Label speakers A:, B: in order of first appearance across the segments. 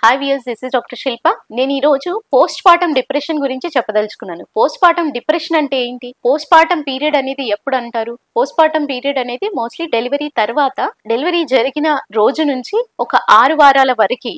A: Hi viewers, this is doctor Shilpa. నేను ఈ రోజు పోస్ట్ పార్టం డిప్రెషన్ గురించి చెప్పదలుచుకున్నాను. పోస్ట్ పార్టం డిప్రెషన్ అంటే ఏంటి? పోస్ట్ పార్టం పీరియడ్ అనేది ఎప్పుడు అంటారు? పోస్ట్ పార్టం పీరియడ్ అనేది మోస్ట్లీ డెలివరీ తర్వాత, డెలివరీ జరిగిన రోజు నుంచి ఒక 6 వారాల వరకు,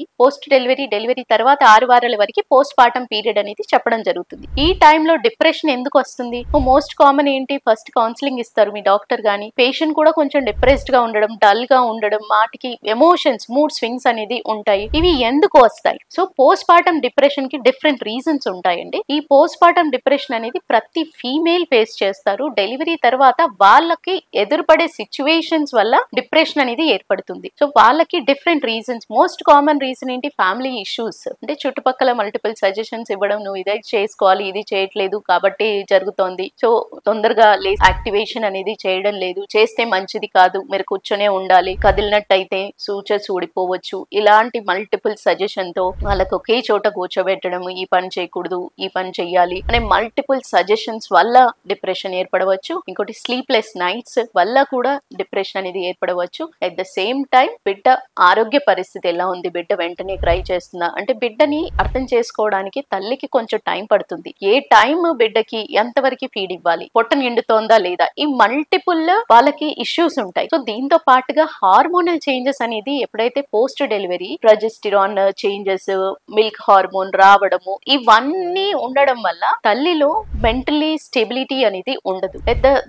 A: డెలివరీ తర్వాత 6 వారాల వరకు పోస్ట్ పార్టం పీరియడ్ అనేది చెప్పడం జరుగుతుంది. ఈ టైంలో డిప్రెషన్ ఎందుకు వస్తుంది? మోస్ట్ కామన్ ఏంటి? ఫస్ట్ కౌన్సిలింగ్ ఇస్తారు మీ డాక్టర్ గానీ, పేషెంట్ కూడా కొంచెం డిప్రెస్డ్ గా ఉండడం, డల్ గా ఉండడం, మాటికి ఎమోషన్స్, మూడ్ స్వింగ్స్ అనేది ఉంటాయి. ఇవి ఎందుకు వస్తాయి? సో పోస్ట్ పార్టం డిప్రెషన్ కి డిఫరెంట్ రీజన్స్ ఉంటాయండి. ఈ పోస్ట్ పార్టం డిప్రెషన్ అనేది ప్రతి ఫీమేల్ ఫేస్ చేస్తారు. డెలివరీ తర్వాత వాళ్ళకి ఎదురుపడే సిచ్యువేషన్స్ వల్ల డిప్రెషన్ అనేది ఏర్పడుతుంది. సో వాళ్ళకి different reasons. Most common reason ఏంటి? Family issues. అంటే చుట్టుపక్కల మల్టిపుల్ సజెషన్స్ ఇవ్వడం, నువ్వు ఇదే చేసుకోవాలి, ఇది చేయట్లేదు కాబట్టి జరుగుతోంది, సో తొందరగా యాక్టివేషన్ అనేది చేయడం లేదు, చేస్తే మంచిది కాదు, మీరు కూర్చొనే ఉండాలి, కదిలినట్టయితే సూచర్స్ ఊడిపోవచ్చు, ఇలాంటి మల్టిపుల్ సజెషన్ తో వాళ్ళకి ఒకే చోట కూర్చోబెట్టడం, ఈ పని చేయకూడదు, ఈ పని చెయ్యాలి అనే మల్టిపుల్ సజెషన్స్ వల్ల డిప్రెషన్ ఏర్పడవచ్చు. ఇంకోటి స్లీప్లెస్ నైట్స్ వల్ల కూడా డిప్రెషన్ అనేది ఏర్పడవచ్చు. అట్ ద సేమ్ టైం బిడ్డ ఆరోగ్య పరిస్థితి ఎలా ఉంది, బిడ్డ వెంటనే క్రై చేస్తుందా అంటే, బిడ్డని అర్థం చేసుకోవడానికి తల్లికి కొంచెం టైం పడుతుంది. ఏ టైం బిడ్డకి ఎంతవరకు ఫీడ్ ఇవ్వాలి, పొట్ట నిండుతోందా లేదా, ఈ మల్టిపుల్ వాళ్ళకి ఇష్యూస్ ఉంటాయి. సో దీంతో పాటుగా హార్మోనల్ చేంజెస్ అనేది ఎప్పుడైతే post delivery progesterone changes, milk hormone రావడము, ఇవన్నీ ఉండడం వల్ల తల్లిలో మెంటలీ స్టెబిలిటీ అనేది ఉండదు.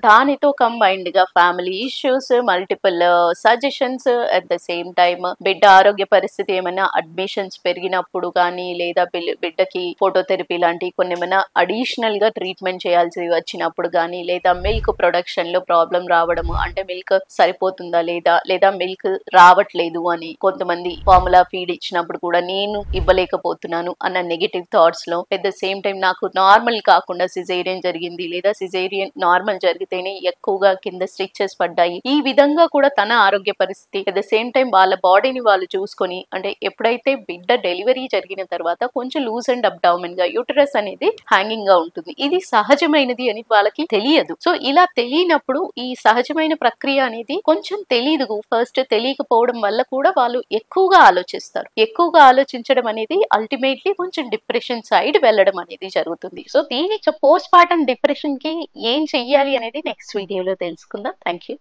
A: దానితో కంబైన్డ్ గా family issues, multiple suggestions, at the same time బిడ్డ ఆరోగ్య పరిస్థితి ఏమైనా అడ్మిషన్స్ పెరిగినప్పుడు కానీ, లేదా బిడ్డకి ఫోటోథెరపీ లాంటి కొన్ని ఏమైనా అడిషనల్ గా ట్రీట్మెంట్ చేయాల్సి వచ్చినప్పుడు కానీ, లేదా మిల్క్ ప్రొడక్షన్ లో ప్రాబ్లం రావడము, అంటే మిల్క్ సరిపోతుందా లేదా మిల్క్ రావట్లేదు అని, కొంతమంది ఫార్ములా ఫీడ్ ఇచ్చినప్పుడు కూడా నేను ఇవ్వలేకపోతున్నాను అన్న నెగటివ్ థాట్స్ లో, అట్ ద సేమ్ టైం నాకు నార్మల్ కాకుండా సిజేరియన్ జరిగింది, లేదా సిజేరియన్ నార్మల్ జరిగితేనే ఎక్కువగా కింద స్టిచెస్ పడ్డాయి, ఈ విధంగా కూడా తన ఆరోగ్య పరిస్థితి, అట్ ద సేమ్ టైం వాళ్ళ బాడీని వాళ్ళు చూసుకొని, అంటే ఎప్పుడైతే బిడ్డ డెలివరీ జరిగిన తర్వాత కొంచెం లూజ్ అండ్ అబ్డామిన్ గా యూటరస్ అనేది హ్యాంగింగ్ గా ఉంటుంది, ఇది సహజమైనది అని వాళ్ళకి తెలియదు. సో ఇలా తెలియనప్పుడు ఈ సహజమైన ప్రక్రియ అనేది కొంచెం తెలియదు, ఫస్ట్ తెలియకపోవడం వల్ల కూడా వాళ్ళు ఎక్కువగా ఆలోచించడం అనేది అల్టిమేట్లీ కొంచెం డిప్రెషన్ సైడ్ వెళ్ళడం అనేది జరుగుతుంది. సో దీనికి పోస్ట్ పార్టం డిప్రెషన్ కి ఏం చెయ్యాలి అనేది నెక్స్ట్ వీడియోలో తెలుసుకుందాం. Thank you.